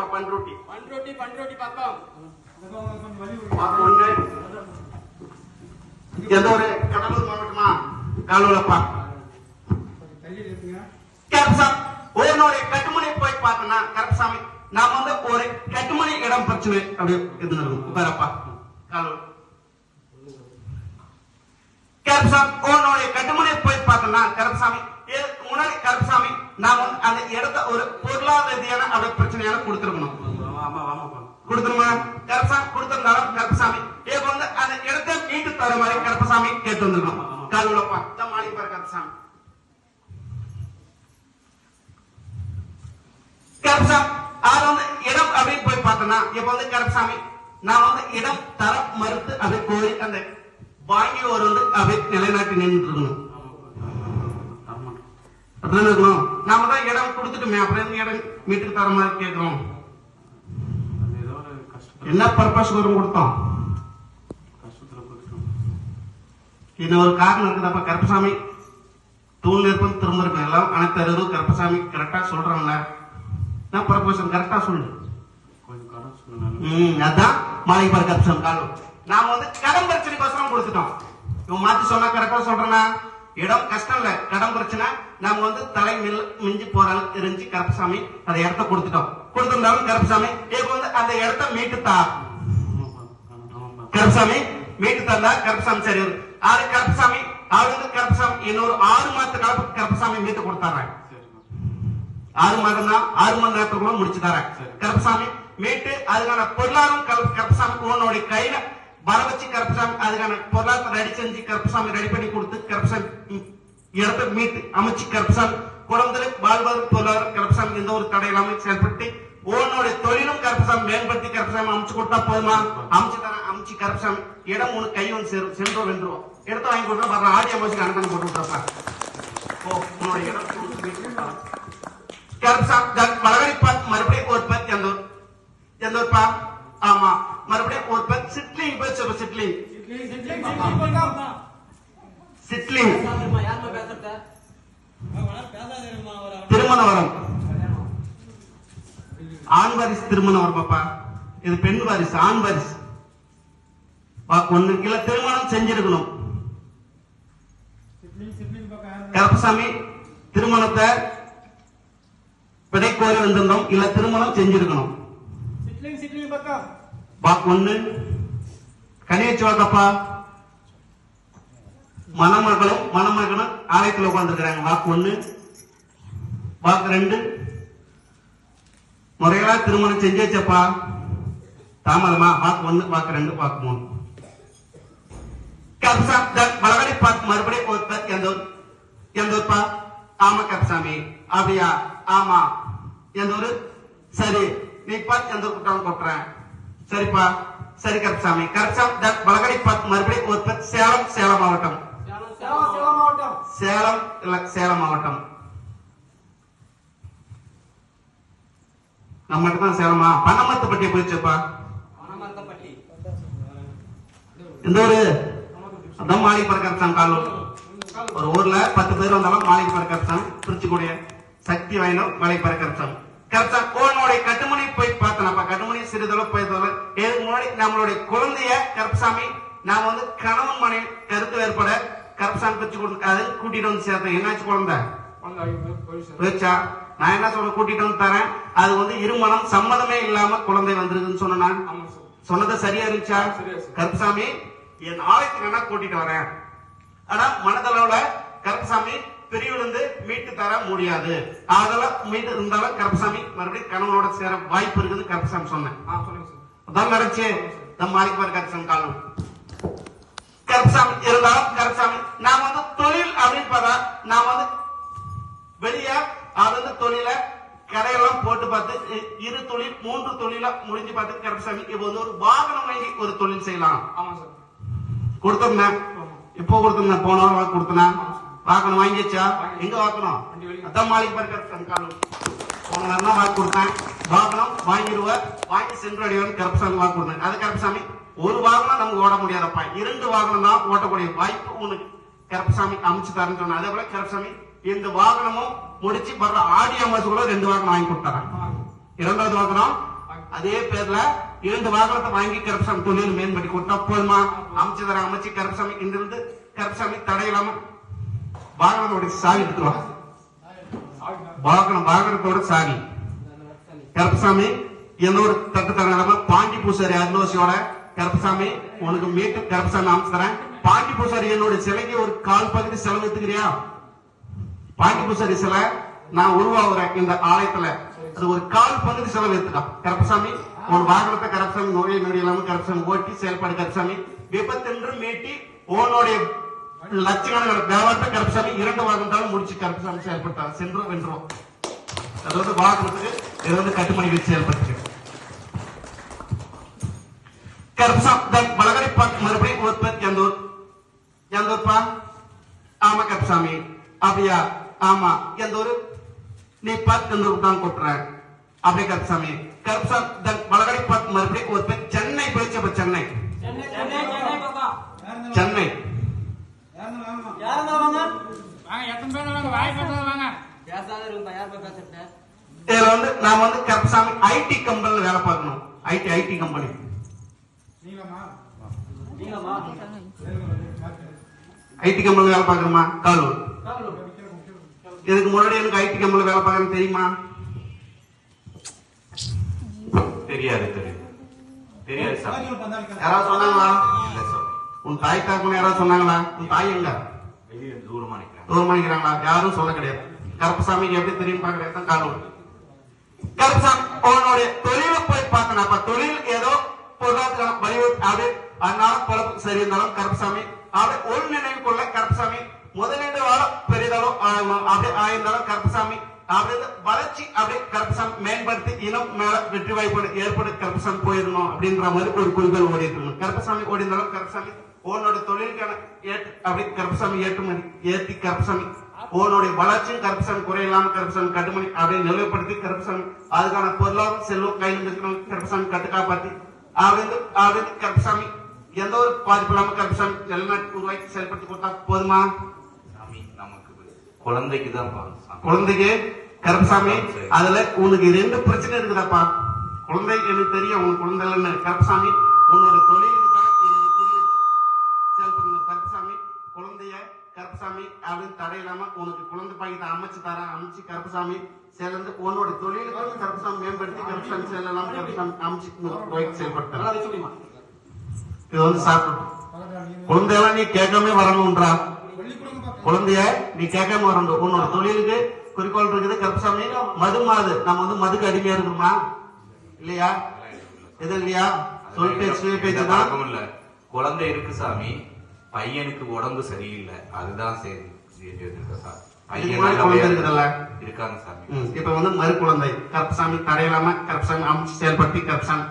அப்பா பண்ருட்டி பக்கம் எந்த ஒரு கடலூர் மாவட்டமா காலூரப்பா கருப்பசாமி உன்னுடைய கட்டுமனை போய் பார்த்தனா கருப்பசாமி நான் வந்து ஒரு கட்டுமனை இடம் பிரச்சனை அப்படி இருந்தது உட்காரப்பா காலூர் கருப்பசாமி உன்னுடைய கட்டுமனை போய் பார்த்தனா கருப்பசாமி முன்னாடி கருப்பசாமி நாம அந்த இடத்த ஒரு பொருளாதார ரீதியான அப்படி பிரச்சனையான கொடுத்துருக்கணும் கொடுத்துருமா கருப்பசாமி கொடுத்திருந்தாலும் கருப்பசாமி இப்ப வந்து அந்த இடத்தை மீட்டு தர மாதிரி கருப்பசாமி கேட்டு வந்துருக்கணும் காலூரப்பா மாளிகை பாரு கருப்பசாமி கருப்பசாமி அது வந்து இடம் அப்படின்னு போய் பார்த்தனா இப்ப வந்து கருப்பசாமி நான் வந்து இடம் தர மறுத்து அதை கோரி அந்த வாங்கியோர் வந்து அதை நிலைநாட்டி நின்று இருக்கணும் நாம தான் இடம் கொடுத்துட்டுமே அப்புறம் இடம் மீட்டுக்கு தர மாதிரி கேட்கிறோம் என்ன பர்பஸ் வரும் கொடுத்தோம் இன்னொரு காரணம் இருக்குதாப்பா கருப்பசாமி தூண் நிற்பது திரும்ப இருக்கும் எல்லாம் அனைத்து அறிவும் கருப்பசாமி கரெக்டா சொல்றாங்களா நான் பர்பஸ் கரெக்டா சொல்லு அதான் மாளிகை பாரு கருப்பசாமி காலம் நாம வந்து கடன் பிரச்சனைக்கோசரம் கொடுத்துட்டோம் இவன் மாத்தி சொன்னா கரெக்டா சொல்றேன்னா இடம் கஷ்டம் இல்ல கடன் பிரச்சனை நாம வந்து தலை மிஞ்சி போற அளவுக்கு இருந்துச்சு கருப்பசாமி அந்த இடத்த கொடுத்துட்டோம் கொடுத்திருந்தாலும் கருப்பசாமி இப்ப வந்து அந்த இடத்த மீட்டு தா கருப்பசாமி மீட்டு தந்தா கருப்பசாமி சரி வரும் ஆறு கருப்பசாமி அவர் வந்து கருப்பசாமி இன்னொரு 6 மாத காலத்துக்கு கருப்பசாமி மீட்டு கொடுத்தாங்க 6 மாதம் தான் 6 மணி நேரத்துக்குள்ள முடிச்சு தரேன் கருப்பசாமி மீட்டு அதுக்கான பொருளாதாரம் கருப்பசாமி உன்னுடைய கையில வர வச்சு கருப்பசாமி அதுக்கான பொருளாதாரம் ரெடி செஞ்சு கருப்பசாமி ரெடி பண்ணி கொடுத்து கருப்பசாமி இடத்தை மீட்டு அமைச்சு கருப்பசாமி குழந்தை வாழ்வாதார பொருளாதார கருப்பசாமி எந்த ஒரு தடை இல்லாம செயல்பட்டு உன்னுடைய தொழிலும் கருப்பசாமி மேம்படுத்தி கருப்பசாமி அமைச்சு கொடுத்தா போதுமா அமைச்சு தரேன் அமைச்சு கருப்பசாமி இடம் உனக்கு கை வந்து சேரும் சென்றோ வென்றுவோம் இடத்த வாங்கி கொடுத்தா வர ஆடி அமைச்சு அனுப்பி போட்டு விட்டாப்பா உன்னுடைய இடம் கருப்பசாமி பலகடிப்பாத் மறுபடியும் ஒரு பத் எந்த ஒருப்பா ஆமா மறுபடியும் ஒரு பத் சிட்லிங் போய் சொல்ற சிட்லிங் சிட்லிங் திருமணவரம் ஆண் வாரிசு திருமணவரம் பாப்பா இது பெண் வாரிசு ஆண் வாரிசு ஒண்ணு இல்ல திருமணம் செஞ்சிருக்கணும் கருப்பசாமி திருமணத்தை விடை கோரி வந்திருந்தோம் இல்ல திருமணம் செஞ்சிருக்கணும் வாக்கு ஒண்ணு கனியச்சு வாக்கப்பா மணமகளும் மணமகனும் ஆலயத்தில் உட்கார்ந்துருக்கிறாங்க வாக்கு ஒண்ணு வாக்கு 2 முறைகளா திருமணம் செஞ்சேச்சப்பா தாமதமா வாக்கு 1 வாக்கு 2 வாக்கு 3 பலகடி பார்த்து மறுபடியும் எந்த ஊர்ப்பா ஆமா கருப்பசாமி அப்படியா ஆமா எந்த ஊரு சரி நீப்பா எந்த ஊர் குற்றம் கொட்டுறேன் சரிப்பா சரி கருப்பசாமி பலகடி பார்த்து மறுபடியும் சேலம் மாவட்டம் சேலம் இல்ல சேலம் மாவட்டம் நம்ம மட்டும் தான் சேலமா பனமரத்துப்பட்டியை போயிடுச்சுப்பா இந்த ஒரு அதான் மாளிகை பறக்கரசாமி காலூர் ஒரு ஊர்ல 10 பேர் வந்தாலும் மாளிகை பறக்கரசாமி திருச்சிக்கூடிய சக்தி வாய்ந்த மாளிகை பறக்கரசாமி கருப்பசாமி உன்னுடைய கட்டுமணி போய் பார்த்தனப்பா கட்டுமணி சிறிதளவு போயதோல இதுக்கு முன்னாடி நம்மளுடைய குழந்தைய கருப்பசாமி நாம வந்து கணவன் மனைவி கருத்து வேறுபட கருப்பசாமி பிரிச்சு கொடுத்து கூட்டிட்டு வந்து சேர்த்தேன் என்னாச்சு குழந்தை போயிடுச்சா நான் என்ன சொல்ல கூட்டிட்டு வந்து தரேன் அது வந்து இருமணம் சம்மதமே இல்லாம குழந்தை வந்திருக்குன்னு சொன்னா சொன்னது சரியா இருந்துச்சா கருப்பசாமி என் ஆலயத்துக்கு என்ன கூட்டிட்டு வரேன் ஆனா மனதளவுல கருப்பசாமி பிரிவுல இருந்து மீட்டு தர முடியாது அதெல்லாம் மீட்டு இருந்தாலும் கருப்பசாமி மறுபடியும் கணவனோட சேர வாய்ப்பு இருக்குது கருப்பசாமி சொன்னேன் அதான் நடந்துச்சு நம்ம மாளிகை பாரு கருப்பசாமி காலம் கருப்பசாமி இருந்தாலும் கருப்பசாமி நான் வந்து தொழில் அப்படின்னு பார்த்தா நான் வந்து வெளியே அது வந்து தொழில கடையெல்லாம் போட்டு பார்த்து 2 தொழில் 3 தொழில முடிஞ்சு பார்த்து கருப்பசாமி இப்ப வந்து ஒரு வாகனம் வாங்கி ஒரு தொழில் செய்யலாம் கொடுத்தோம்னா இப்போ கொடுத்தோம்னா போன வாரம் வாக்கு கொடுத்தனா வாகனம் வாங்கிச்சா எங்க வாக்கணும் அதான் மாளிகை பாரு கருப்பசாமி காலம் போன வாரம் வாக்கு கொடுத்தேன் வாகனம் வாங்கிடுவார் வாங்கி சென்றடைவார் கருப்பசாமி வாக்கு கொடுத்தேன் அது கருப்பசாமி ஒரு வாகனம் நமக்கு ஓட முடியாதப்பா 2 வாகனம் தான் ஓட்டக்கூடிய வாய்ப்பு உனக்கு கருப்பசாமி அமைச்சு தரேன்னு சொன்ன அதே போல கருப்பசாமி இந்த வாகனமும் முடிச்சு வர்ற ஆடி அமாசுக்குள்ள 2 வாகனம் வாங்கி கொடுத்தாங்க 2வது வாகனம் அதே பேர்ல 2 வாகனத்தை வாங்கி கருப்பசாமி தொழில் மேம்படுத்தி கொடுத்தா போதுமா? அமைச்சு தர அமைச்சு கருப்பசாமி இங்கிருந்து கருப்பசாமி தடையில்லாம வாகனத்தோட சாவி எடுத்துருவான். வாகனத்தோட சாவி கருப்பசாமி எந்த ஒரு தட்டு தர நிலைமை பாண்டி பூசாரி அருளோசியோட கருப்பசாமி உனக்கு மீட்டு கருப்பசாமி அமைச்சு தரேன். பாண்டி பூசாரி என்னோட சிலைக்கு ஒரு 1/4 பகுதி செலவு எடுத்துக்கிறியா? பாண்டி பூசாரி சிலை நான் உருவாகுறேன் இந்த ஆலயத்துல, அது ஒரு 1/4 பகுதி செலவு எடுத்துக்கா. கருப்பசாமி உன் வாகனத்தை கருப்பசாமி நோய் நொடி இல்லாம கருப்பசாமி ஓட்டி செயல்பாடு கருப்பசாமி விபத்தென்று மீட்டி உன்னுடைய லட்சக்கணக்கான வியாபாரத்தை கருப்பசாமி 2 வாகனத்தாலும் முடிச்சு கருப்பசாமி செயல்பட்டார். சென்று வென்றோம். அது வந்து வாகனத்துக்கு கட்டுமணி வச்சு செயல்பட்டு கருப்பசாமி வளகரை பார்த்து மறுபடியும் உற்பத்தி எந்த ஊர்ப்பா? ஆமா கருப்பசாமி. அப்படியா? ஆமா. எந்த ஊரு? நீ பார்த்து எந்த ஊருக்கு தான் கூட்டுற? அப்படியே கருப்பசாமி. கருப்பசாமி வளகரை பார்த்து மறுபடியும் உற்பத்தி சென்னை போயிடுச்சு. சென்னை சென்னை இதுல வந்து நாம வந்து கருப்பசாமி ஐடி கம்பெனில வேலை பார்க்கணும். ஐடி கம்பெனி ஐடி கம்பெனில வேலை பார்க்கணுமா? காலூர். இதுக்கு முன்னாடி எனக்கு ஐடி கம்பெனில வேலை பார்க்கணும் தெரியுமா? தெரியாது. சார் யாராவது சொன்னாங்களா? உன் தாய் தாக்குன்னு யாராவது சொன்னாங்களா? உன் தாய் எங்க? தூரமா நிக்கிறாங்களா? யாரும் சொல்ல கிடையாது. கருப்பசாமிக்கு எப்படி தெரியும் பாக்குறேன். காலூர். கருப்பசாமி உன்னுடைய தொழில போய் பார்க்கணும். அப்ப தொழில் ஏதோ பொருளாதார வலியுறுத்தி அப்படி அதனால பொழப்பு சரி இருந்தாலும் கருப்பசாமி அப்படி ஒரு நினைவு கொள்ள கருப்பசாமி முதலீடு வாழ பெரிதாலோ அப்படி ஆயிருந்தாலும் கருப்பசாமி அப்படி வளர்ச்சி அப்படி கருப்பசாமி மேம்படுத்தி இனம் மேல வெற்றி வாய்ப்பு ஏற்பட கருப்பசாமி போயிடணும் அப்படின்ற மாதிரி ஒரு குறிக்கோள் ஓடி இருக்கணும். கருப்பசாமி ஓடி இருந்தாலும் கருப்பசாமி உன்னோட தொழிலுக்கான அப்படி கருப்பசாமி ஏற்றுமதி ஏற்றி கருப்பசாமி உன்னுடைய வளர்ச்சியும் கருப்பசாமி குறையில்லாம கருப்பசாமி கட்டுமணி அப்படியே நிலைப்படுத்தி கருப்பசாமி அதுக்கான பொருளாதார செல்வம் கையில் இருக்கிற கருப்பசாமி கட்டுக்காப்பாத்தி அப்படின்னு கருப்பசாமி எந்த ஒரு பாதிப்பு இல்லாம கருப்பசாமி வெளிநாட்டு உருவாக்கி செயல்படுத்தி கொடுத்தா போதுமா? குழந்தைக்கு தான் குழந்தைக்கு கருப்பசாமி அதுல உனக்கு 2 பிரச்சனை இருக்குதாப்பா. குழந்தை எனக்கு தெரியும் உன் குழந்தை இல்லைன்னு. கருப்பசாமி உன்னோட தொழிலுக்கு தான் செயல்படணும். கருப்பசாமி குழந்தைய கருப்பசாமி அப்படின்னு தடை இல்லாம உனக்கு குழந்தை பாக்கியத்தை அமைச்சு கருப்பசாமி சேர்ந்து உன்னோட தொழிலுக்கு கருப்பசாமி மேம்படுத்தி கருப்பசாமி செல்லாம் கருப்பசாமி அமைச்சு செயல்படுத்த இது வந்து சாப்பிட்டு குழந்தையெல்லாம் நீ கேட்காம வரணும்ன்றா. குழந்தைய நீ கேட்காம வரணும். உன்னோட தொழிலுக்கு குறிக்கோள் இருக்குது. கருப்பசாமி மது நம்ம வந்து மதுக்கு அடிமையா இருக்கணுமா? இல்லையா? எது இல்லையா? சொல் பேச்சு தான் இல்ல. குழந்தை இருக்கு சாமி, பையனுக்கு உடம்பு சரியில்லை, அதுதான் சரி. குழந்தை இருக்குதுல்ல இருக்காங்க சாமி. இப்ப வந்து மறு குழந்தை கருப்பசாமி தடையில்லாம கருப்பசாமி அமைச்சு செயல்படுத்தி கருப்பசாமி